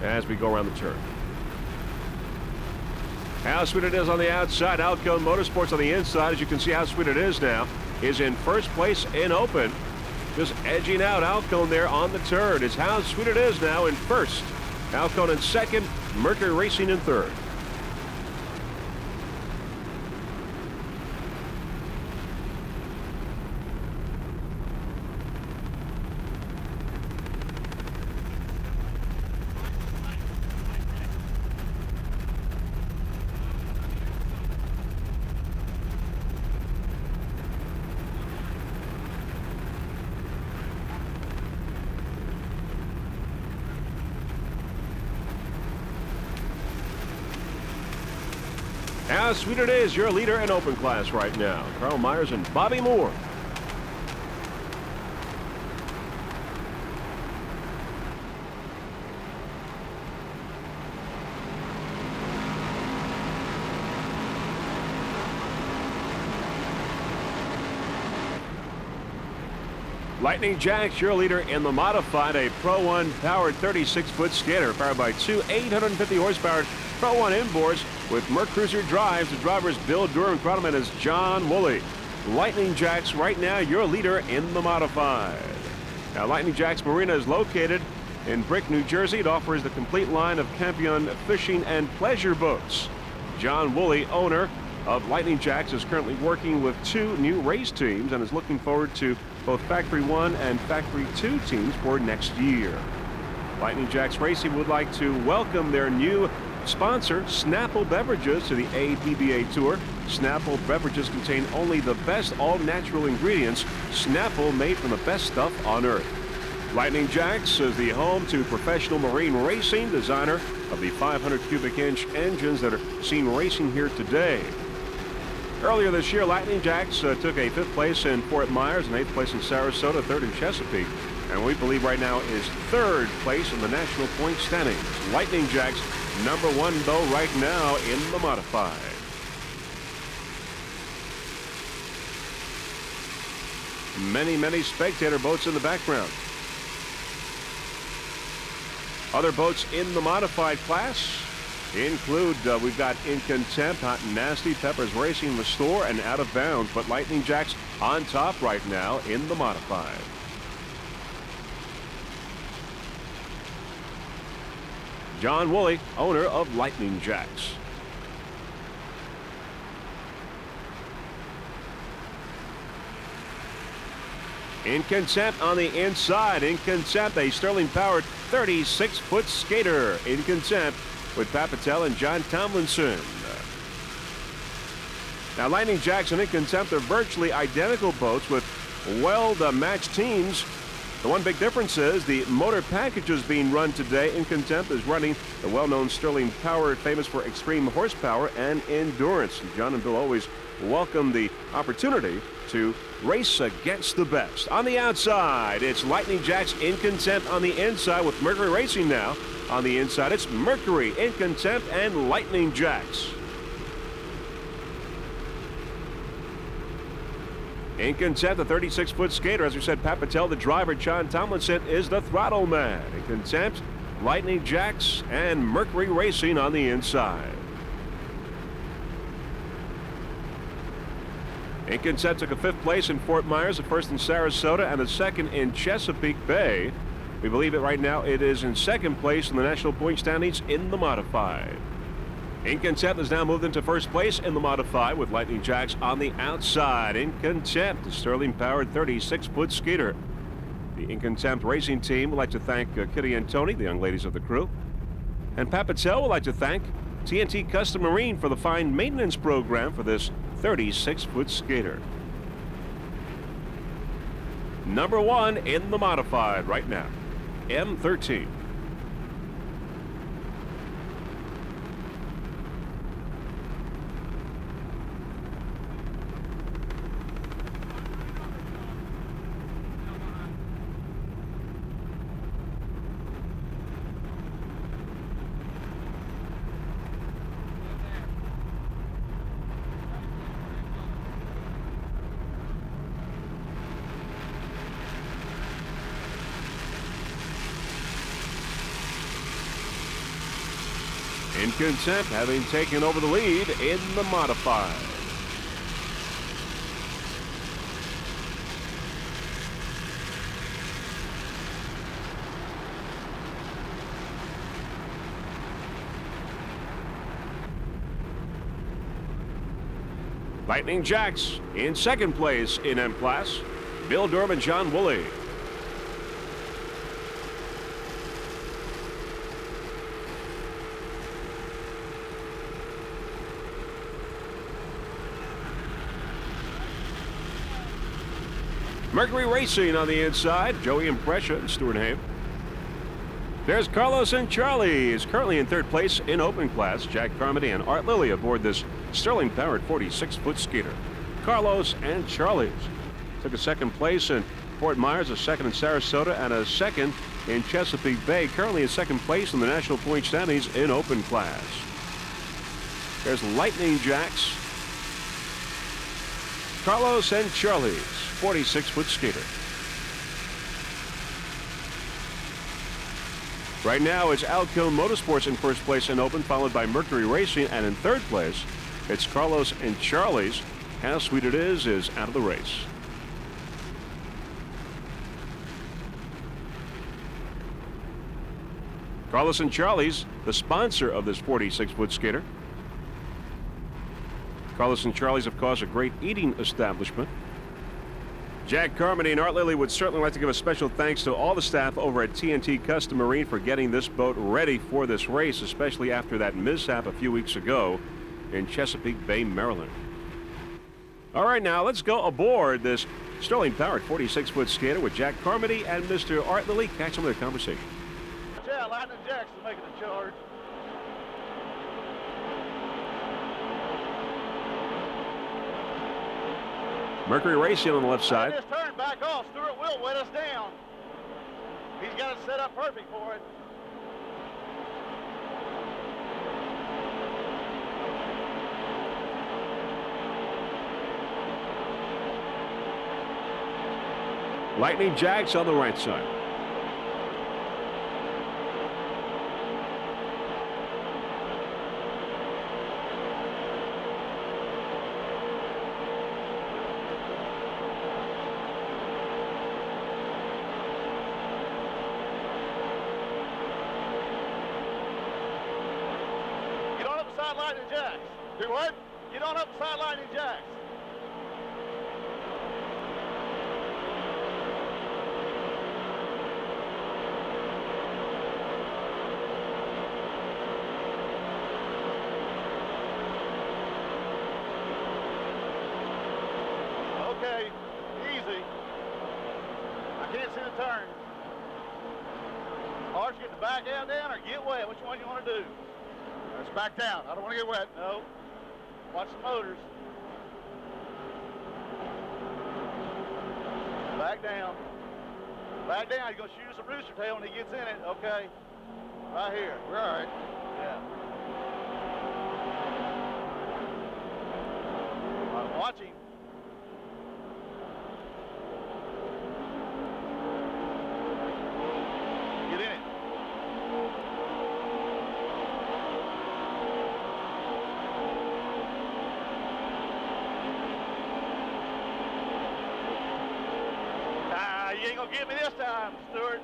as we go around the turn. How sweet it is on the outside. Alcone Motorsports on the inside, as you can see how sweet it is now, is in first place in open. Just edging out Alcone there on the turn. Is how sweet it is now in first. Alcone in second, Mercury Racing in third. How sweet it is, your leader in open class right now. Carl Myers and Bobby Moore. Lightning Jacks, your leader in the modified, a Pro 1 powered 36-foot skater powered by two 850 horsepower Pro 1 inboards with Merc Cruiser drives. The drivers Bill Durham, chronoman is John Woolley. Lightning Jacks right now your leader in the modified. Now Lightning Jacks Marina is located in Brick, New Jersey. It offers the complete line of Campion fishing and pleasure boats. John Woolley, owner of Lightning Jacks, is currently working with two new race teams and is looking forward to both Factory 1 and Factory 2 teams for next year. Lightning Jacks Racing would like to welcome their new sponsor, Snapple Beverages, to the APBA Tour. Snapple Beverages contain only the best all-natural ingredients. Snapple, made from the best stuff on earth. Lightning Jacks is the home to professional marine racing, designer of the 500 cubic inch engines that are seen racing here today. Earlier this year, Lightning Jacks took a 5th place in Fort Myers and 8th place in Sarasota, 3rd in Chesapeake. And we believe right now is 3rd place in the national point standings. Lightning Jacks #1 though right now in the modified. Many spectator boats in the background. Other boats in the modified class include, we've got In Contempt, Hot and Nasty, Peppers Racing, Restore, and Out of Bounds. But Lightning Jacks on top right now in the modified. John Woolley, owner of Lightning Jacks. In Contempt on the inside. In Contempt, a Sterling-powered 36-foot skater. In Contempt with Pat Patel and John Tomlinson. Now, Lightning Jacks and In Contempt are virtually identical boats with well-matched teams. The one big difference is the motor packages being run today. In Contempt is running the well-known Sterling Power, famous for extreme horsepower and endurance. John and Bill always welcome the opportunity to race against the best. On the outside, it's Lightning Jacks In Contempt on the inside with Mercury Racing now. On the inside, it's Mercury, In Contempt, and Lightning Jacks. In Contempt, the 36-foot skater. As we said, Pat Patel, the driver. John Tomlinson is the throttle man. In Contempt, Lightning Jacks, and Mercury Racing on the inside. In Contempt took a 5th place in Fort Myers, a 1st in Sarasota, and a 2nd in Chesapeake Bay. We believe it right now it is in 2nd place in the national point standings in the modified. In Contempt has now moved into 1st place in the modified with Lightning Jacks on the outside. In Contempt, the Sterling-powered 36-foot skater. The In Contempt racing team would like to thank Kitty and Tony, the young ladies of the crew. And Pat Patel would like to thank TNT Custom Marine for the fine maintenance program for this 36-foot skater. #1 in the modified right now, M13. in content, having taken over the lead in the modified. Lightning Jacks in second place in M Class. Bill Durham and John Woolley. Mercury Racing on the inside. Joey Impression and Stuart Haim. There's Carlos and Charlie is currently in third place in open class. Jack Carmody and Art Lilly aboard this Sterling-powered 46-foot skater. Carlos and Charlie took a second place in Fort Myers, a second in Sarasota, and a second in Chesapeake Bay. Currently in second place in the national point standings in open class. There's Lightning Jacks. Carlos and Charlie's 46-foot skater. Right now, it's Alcone Motorsports in first place in open, followed by Mercury Racing, and in third place, it's Carlos and Charlie's. How Sweet It Is out of the race. Carlos and Charlie's, the sponsor of this 46-foot skater. Carlos and Charlie's, of course, a great eating establishment. Jack Carmody and Art Lilly would certainly like to give a special thanks to all the staff over at TNT Custom Marine for getting this boat ready for this race, especially after that mishap a few weeks ago in Chesapeake Bay, Maryland. All right, now let's go aboard this Sterling-powered 46-foot skater with Jack Carmody and Mr. Art Lilly. Catch some of their conversation. Yeah, Lightning Jack's making a charge. Mercury Racing on the left side. Just turn back off. Stuart will wet us down. He's got it set up perfect for it. Lightning Jacks on the right side. Lightning Jacks. Do what? Get on up beside Lightning Jacks. Okay, easy. I can't see the turn. Arch, get the back out down or get wet. Which one you want to do? Let's back down. I don't want to get wet. No. Watch the motors. Back down. Back down. He's going to shoot us a rooster tail when he gets in it. Okay. Right here. We're all right. Yeah. All right, watch him. Get in it. You ain't gonna get me this time, Stuart.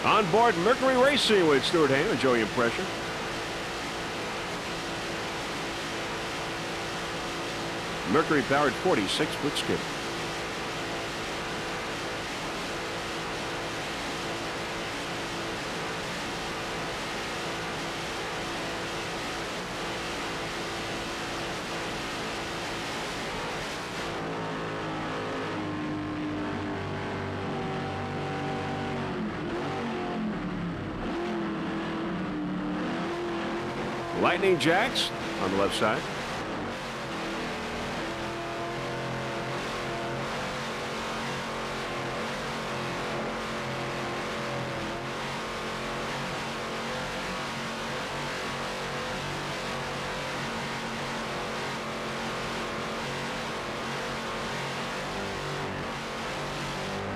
On board Mercury Racing with Stuart Haim and Joey Impression. Mercury powered 46-foot skip. Lightning Jacks on the left side.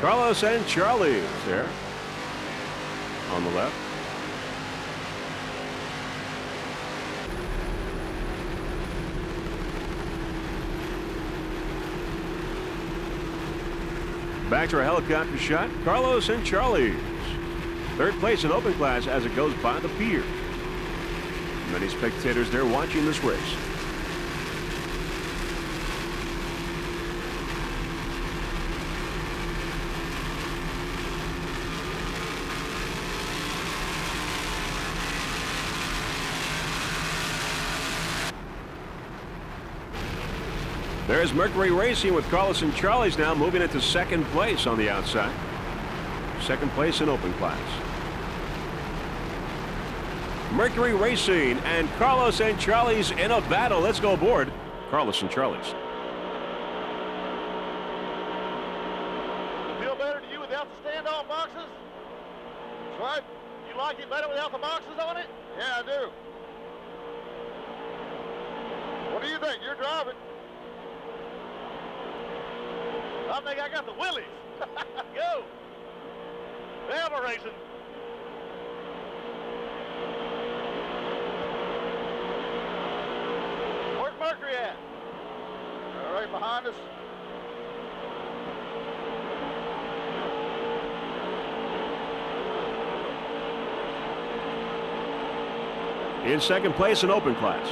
Carlos and Charlie there on the left. Back to our helicopter shot. Carlos and Charlie's. Third place in open class as it goes by the pier. Many spectators there watching this race. There's Mercury Racing with Carlos and Charlie's now moving into second place on the outside. Second place in open class. Mercury Racing and Carlos and Charlie's in a battle. Let's go aboard Carlos and Charlie's. Feel better to you without the standoff boxes? That's right. You like it better without the boxes on it? Yeah, I do. What do you think? You're driving. I think I got the willies. Go. Bama racing. Where's Mercury at? All right, behind us. In second place in open class.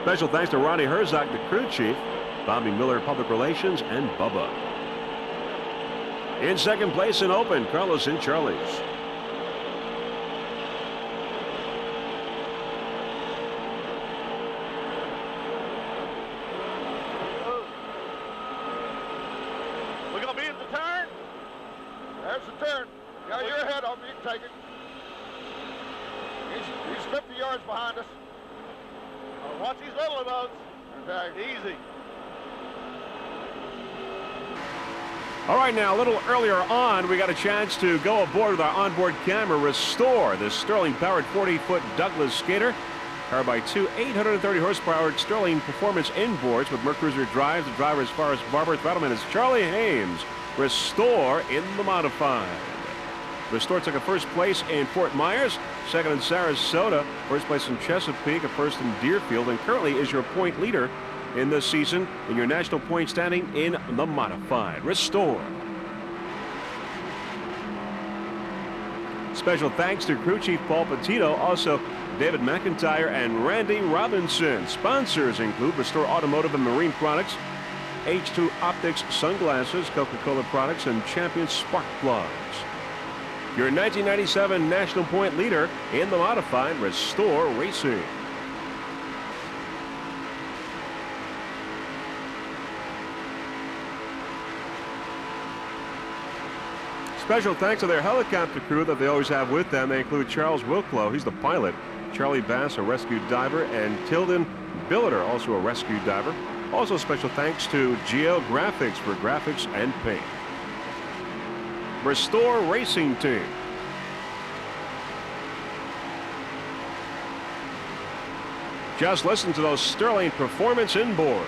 Special thanks to Ronnie Herzog, the crew chief, Bobby Miller, public relations, and Bubba. In second place in open, Carlos and Charlie's. We're going to be in the turn? There's the turn. Yeah, you're ahead of me. You can take it. He's 50 yards behind us. Watch these little boats. Okay. Easy. All right, now a little earlier on, we got a chance to go aboard with our onboard camera, restore this Sterling-powered 40-foot Douglas skater, powered by two 830-horsepower Sterling performance inboards with Mercruiser drives. The driver is Forrest Barber. Throttleman is Charlie Hames. Restore in the modified. Restore took a first place in Fort Myers, second in Sarasota, first place in Chesapeake, a first in Deerfield, and currently is your point leader in this season in your national point standing in the modified. Restore. Special thanks to crew chief Paul Petito, also David McIntyre and Randy Robinson. Sponsors include Restore Automotive and Marine Products, H2 Optics Sunglasses, Coca-Cola Products, and Champion Spark Plugs. Your 1997 national point leader in the modified, Restore Racing. Special thanks to their helicopter crew that they always have with them. They include Charles Wilklow, he's the pilot, Charlie Bass, a rescue diver, and Tilden Billiter, also a rescue diver. Also special thanks to GL Graphics for graphics and paint. Restore Racing Team. Just listen to those Sterling performance inboards.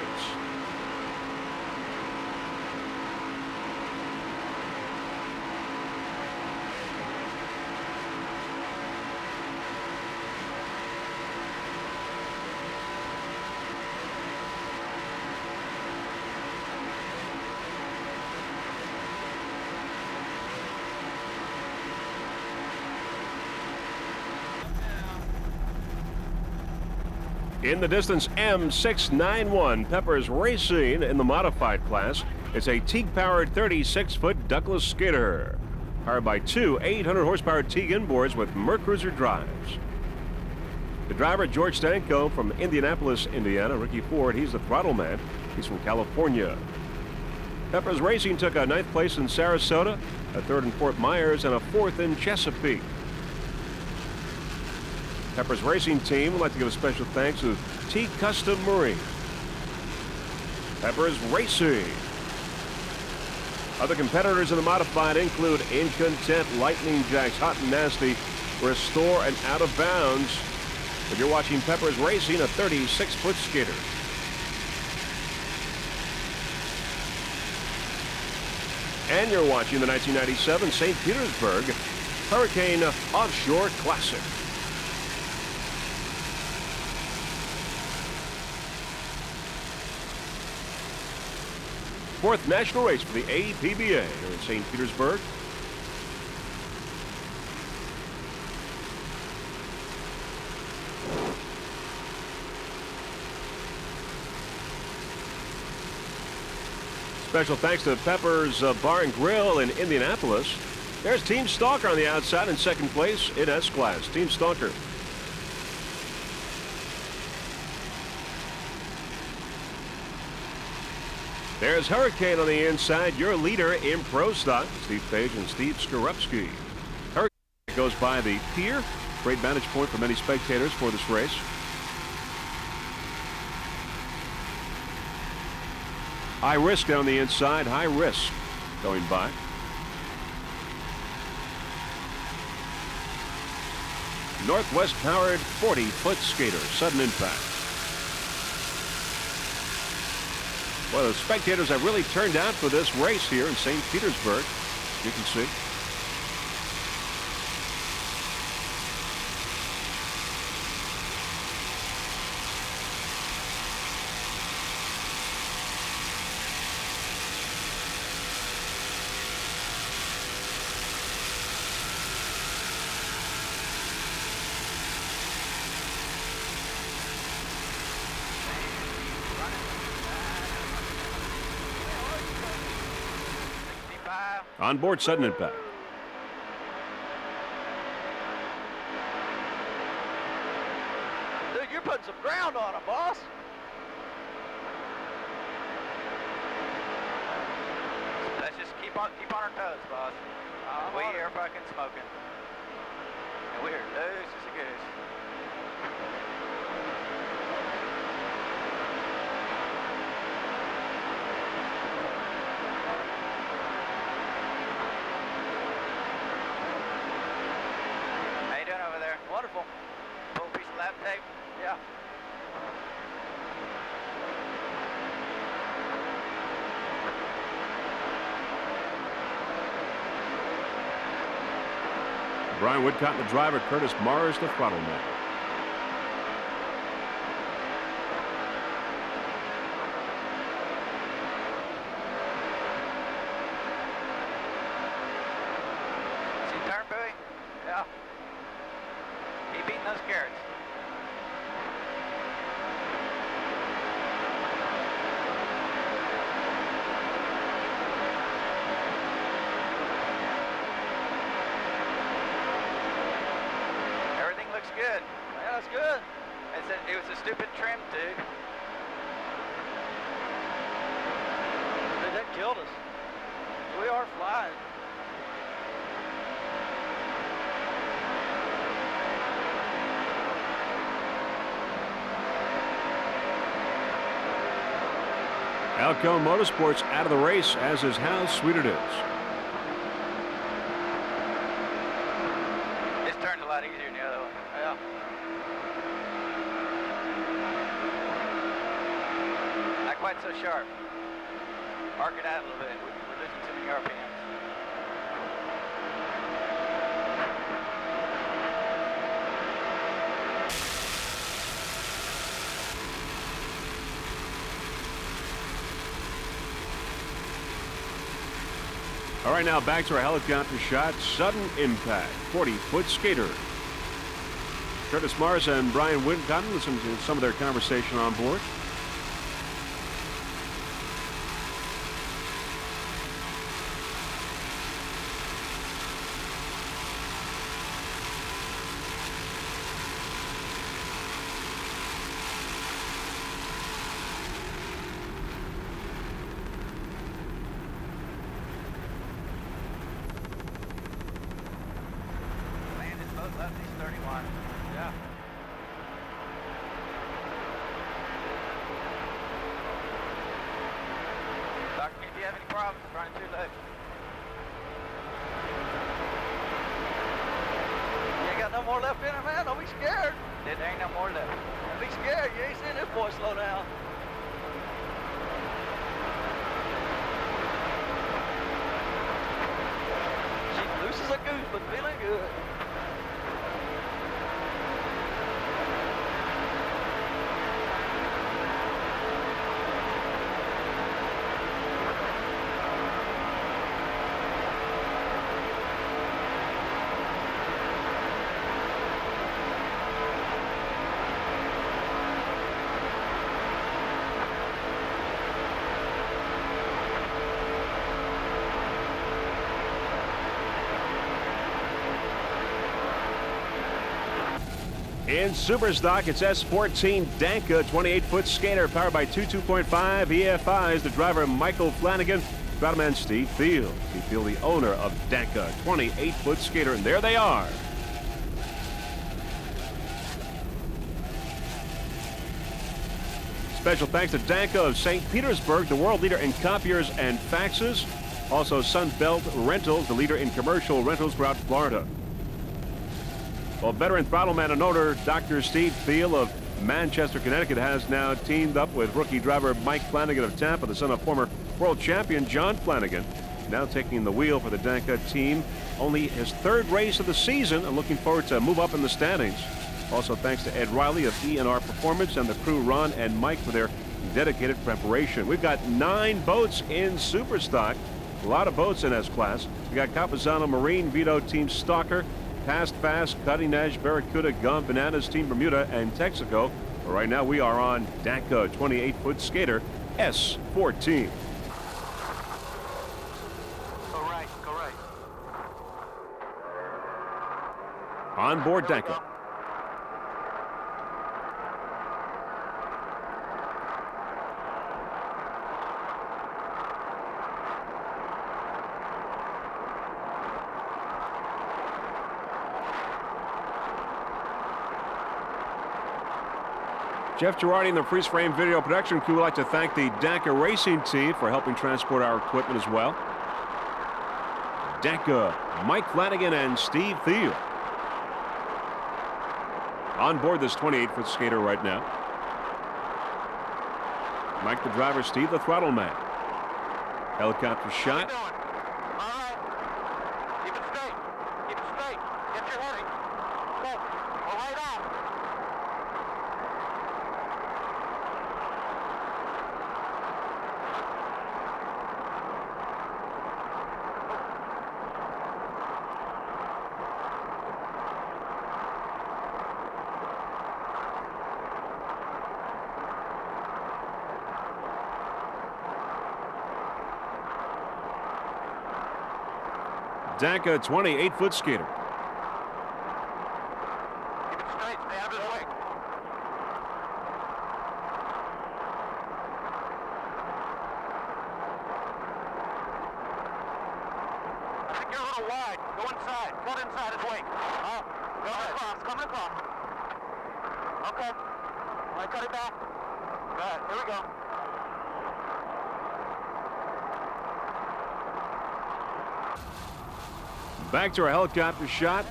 In the distance, M691, Peppers Racing in the modified class. It's a Teague-powered 36-foot Douglas skater, powered by two 800-horsepower Teague inboards with Mercruiser drives. The driver, George Stanko from Indianapolis, Indiana. Ricky Ford, he's the throttle man. He's from California. Peppers Racing took a 9th place in Sarasota, a 3rd in Fort Myers, and a 4th in Chesapeake. Peppers Racing Team would like to give a special thanks to T Custom Marine. Peppers Racing. Other competitors in the modified include Incontent, Lightning Jacks, Hot and Nasty, Restore, and Out of Bounds. But you're watching Peppers Racing, a 36-foot skater. And you're watching the 1997 St. Petersburg Hurricane Offshore Classic. Fourth national race for the APBA here in St. Petersburg. Special thanks to Pepper's Bar and Grill in Indianapolis. There's Team Stalker on the outside in second place in S-Class. Team Stalker. There's Hurricane on the inside, your leader in Pro Stock. Steve Page and Steve Skorupski. Hurricane goes by the pier. Great vantage point for many spectators for this race. High Risk on the inside. High Risk going by. Northwest powered 40-foot skater. Sudden Impact. Well, the spectators have really turned out for this race here in St. Petersburg. You can see. On board Sudden Impact. Dude, you're putting some ground on it, boss. Let's just keep on our toes, boss. We are fucking smoking. And we're loose as a goose. Wonderful. Full piece of lap tape? Yeah. Brian Woodcott, the driver. Curtis Mars, the throttle man. See turn buoy? Yeah. Keep eating those carrots. Everything looks good. Yeah, that's good. It was a stupid trim, too. Dude, that killed us. We are flying. Alco Motorsports out of the race, as is How Sweet It Is. This turn's a lot easier than the other one. Yeah. Not quite so sharp. Arc it out a little bit. We're losing too many RPMs. All right, now back to our helicopter shot. Sudden Impact, 40-foot skater. Curtis Mars and Brian Woodcott, listen to some of their conversation on board. Left is 31. Yeah. Doctor, if you have any problems, it's running too late. You ain't got no more left in it, man. Don't be scared. There ain't no more left. Don't be scared. You ain't seen this boy slow down. is a goose, but feeling good. In Superstock, it's S14 Danka 28-foot skater powered by two 2.5 EFIs. The driver, Michael Flanagan. Throttle Steve Field. Steve Field, the owner of Danka 28-foot skater. And there they are. Special thanks to Danka of St. Petersburg, the world leader in copiers and faxes. Also Sunbelt Rentals, the leader in commercial rentals throughout Florida. Well, veteran throttleman and owner Dr. Steve Field of Manchester, Connecticut has now teamed up with rookie driver Mike Flanagan of Tampa, the son of former world champion John Flanagan, now taking the wheel for the Danka team. Only his third race of the season and looking forward to move up in the standings. Also thanks to Ed Riley of ENR Performance and the crew Ron and Mike for their dedicated preparation. We've got 9 boats in Superstock. A lot of boats in S-Class. We got Capizano Marine, Vito Team Stalker, Past Fast, Cutting Edge, Barracuda, Gum, Bananas, Team Bermuda, and Texaco. But right now we are on Danka 28-foot skater S14. Go right. On board Danka. Jeff Girardi and the Freeze Frame Video Production crew would like to thank the Danka Racing Team for helping transport our equipment as well. Danka, Mike Flanagan, and Steve Field on board this 28-foot skater right now. Mike the driver, Steve the throttle man. Helicopter shot. All right. Keep it straight. Get your heading. Go right out. Danka 28-foot skater. Keep it straight. Stay out of his way. I think you're a little wide. Go inside. Cut inside his wake. Go ahead. Coming across. Okay. All right, cut it back. Good. Here we go. Back to our helicopter shot.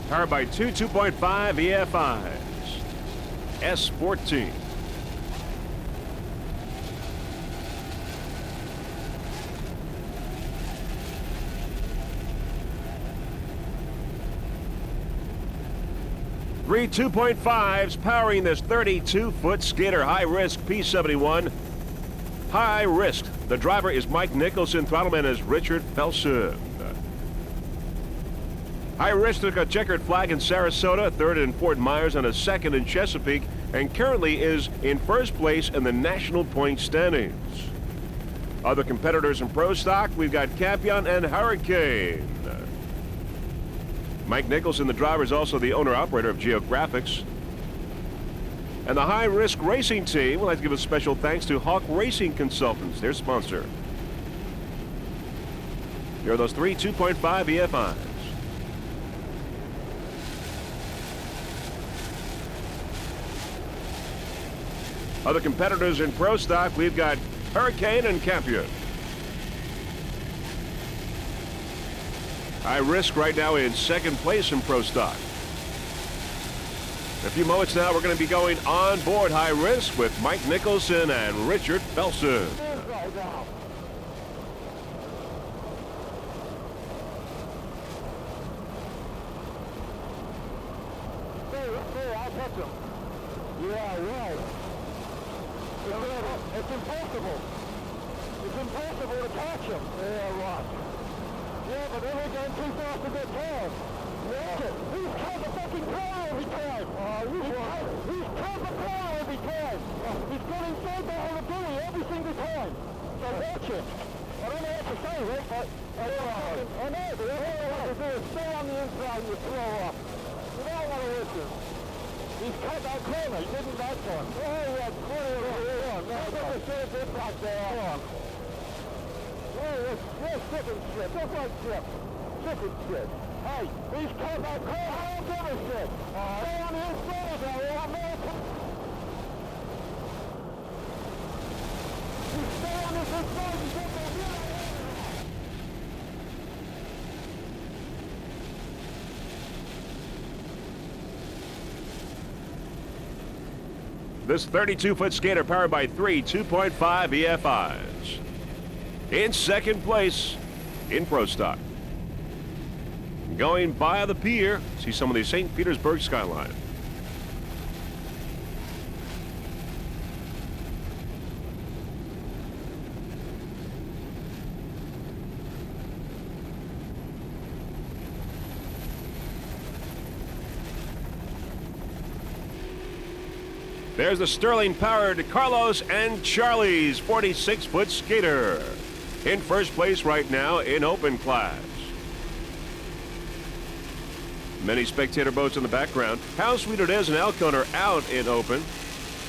Powered by two 2.5 EFIs. S14. Three 2.5s powering this 32-foot skater. High risk P71. High risk. The driver is Mike Nicholson. Throttleman is Richard Felsen. High risk took a checkered flag in Sarasota, third in Fort Myers, and a second in Chesapeake, and currently is in first place in the national point standings. Other competitors in Pro Stock, we've got Campion and Hurricane. Mike Nicholson, the driver, is also the owner-operator of Geographics. And the High Risk Racing Team would like to give a special thanks to Hawk Racing Consultants, their sponsor. Here are those three 2.5 EFIs. Other competitors in Pro Stock, we've got Hurricane and Campion. High Risk right now in second place in Pro Stock. In a few moments now, we're going to be going on board High Risk with Mike Nicholson and Richard Felson. It's impossible. It's impossible to catch him. Yeah, right. Yeah, but then we're going too fast to get past. Yeah. He's caught the fucking corner every time. He's caught the corner every time. He's got inside the whole buoy every single time. So watch it. I don't know what to say, Rick, but I know, but all I want to do is stay on the inside and you throw up. You don't want to listen. He's cut that corner, he didn't that one. Oh, yeah, corner on. Now, look at the third bit back there. Come on. Oh, it's slip and slip. Just like slip. Slip and slip. Hey, he's cut that corner. I don't give a shit. Stay on the inside there, I'm there. You stay on this inside and get the wheel. This 32-foot skater powered by three 2.5 EFIs. In second place in Pro Stock. Going by the pier, see some of the St. Petersburg skyline. There's the Sterling-powered Carlos and Charlie's 46-foot skater. In first place right now in open class. Many spectator boats in the background. How Sweet It Is and Elkhorn are out in open.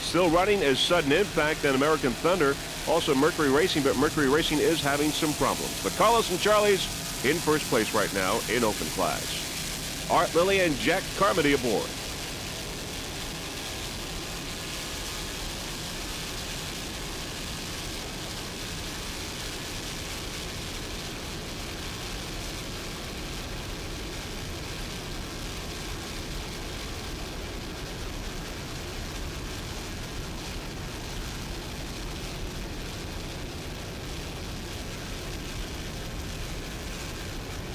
Still running is Sudden Impact and American Thunder. Also Mercury Racing, but Mercury Racing is having some problems. But Carlos and Charlie's in first place right now in open class. Art Lilly and Jack Carmody aboard.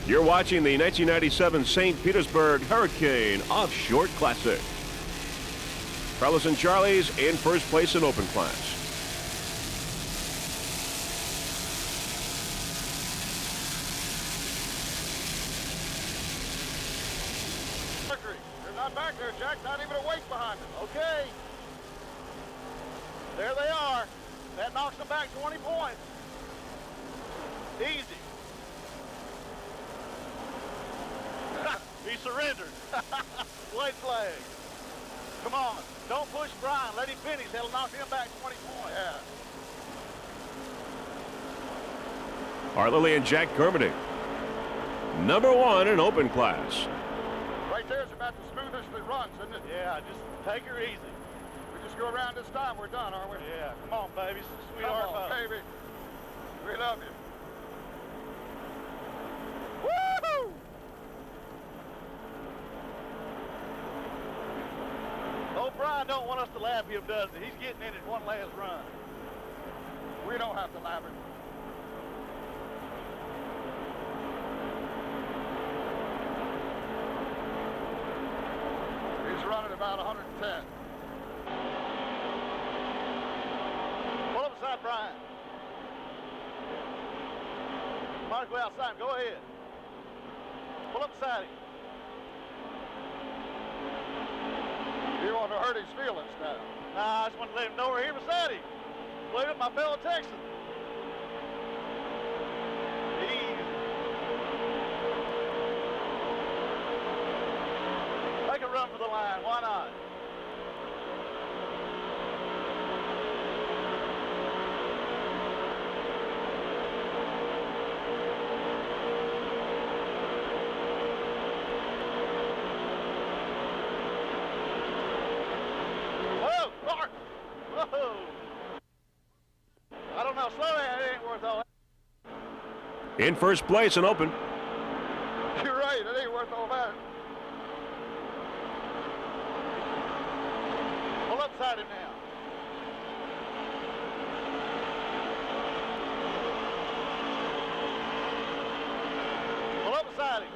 You're watching the 1997 St. Petersburg Hurricane Offshore Classic. Carlos and Charlie's in first place in open class. Mercury, they're not back there, Jack. Not even a wake behind them. Okay. There they are. That knocks them back 20 points. Easy. He surrendered. White flag. Come on. Don't push Brian. Let him finish. That'll knock him back 20 points. Yeah. Art Lilly and Jack Carmody. Number one in open class. Right there's about the smoothest it runs, isn't it? Yeah, just take her easy. We just go around this time, we're done, aren't we? Yeah. Come on, baby. Sweetheart, baby. We love you. Woo-hoo! Oh, Brian don't want us to lap him, does he? He's getting in it one last run. We don't have to lap him. He's running about 110. Pull up beside Brian. Might as well outside him. Go ahead. Pull up beside him. You want to hurt his feelings now? Nah, I just want to let him know we're here beside him. Believe it, my fellow Texan. run for the line. Why not? Whoa! Mark! Whoa! I don't know. Slow down. It ain't worth all that. In first place and open. You're right. It ain't worth all that. Pull upside him now. Pull up beside him.